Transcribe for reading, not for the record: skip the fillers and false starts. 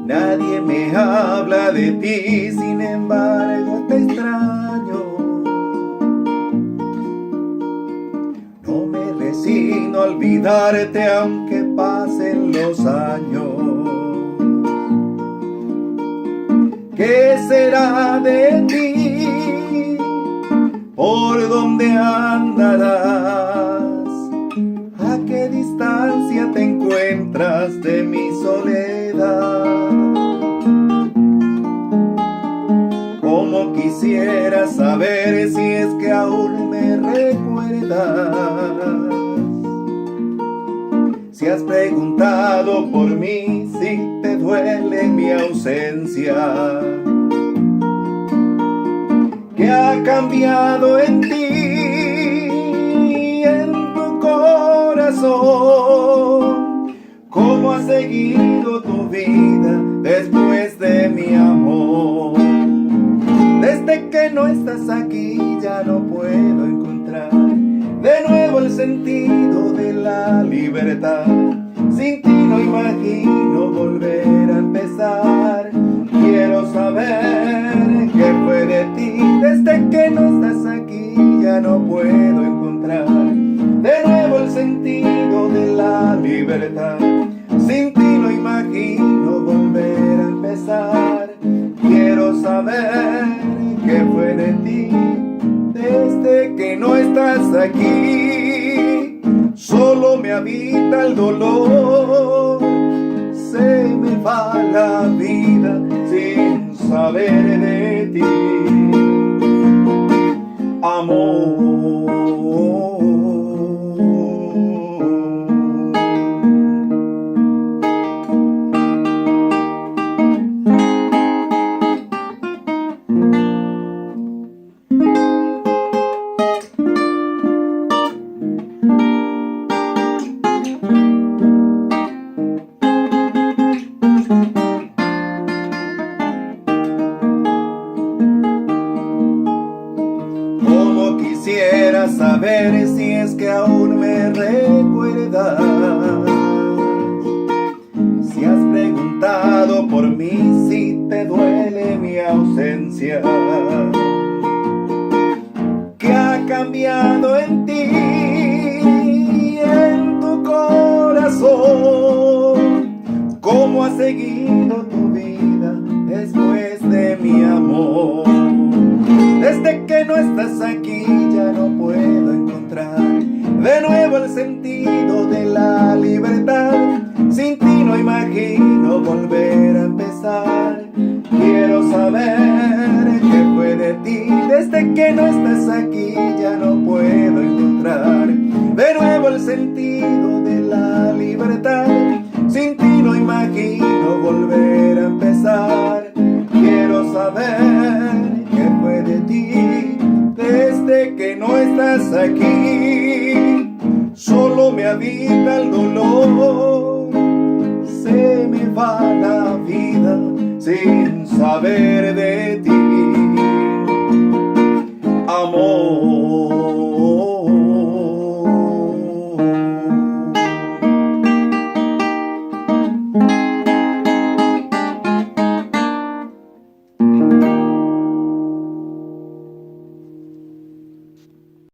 Nadie me habla de ti, sin embargo te extraño. No me resigno a olvidarte aunque pasen los años. ¿Qué será de ti? ¿Por dónde andarás? ¿A qué distancia te encuentras de mi soledad? Como quisiera saber si es que aún me recuerdas. Si has preguntado por mí, si te duele mi ausencia. ¿Qué ha cambiado en ti, en tu corazón? ¿Cómo ha seguido tu vida después de mi amor? Desde que no estás aquí ya no puedo encontrar de nuevo el sentido de la libertad. Sin ti no imagino volver a empezar. Quiero saber qué fue de ti. Desde que no estás aquí ya no puedo encontrar de nuevo el sentido de la libertad. Sin ti no imagino volver a empezar. Quiero saber qué fue de ti. Desde que no estás aquí, solo me habita el dolor. Se me va la vida sin saber de ti, amor. Quisiera saber si es que aún me recuerdas. Si has preguntado por mí, si te duele mi ausencia. ¿Qué ha cambiado en ti, en tu corazón? ¿Cómo ha seguido tu vida después de mi amor? Desde que no estás aquí ya no puedo encontrar de nuevo el sentido de la libertad. Sin ti no imagino volver a empezar. Quiero saber qué fue de ti. Desde que no estás aquí ya no puedo encontrar de nuevo el sentido de la libertad. Sin ti no imagino volver a empezar. Quiero saber qué fue de ti. Desde que no estás aquí, solo me habita el dolor. Se me va la vida sin saber de ti.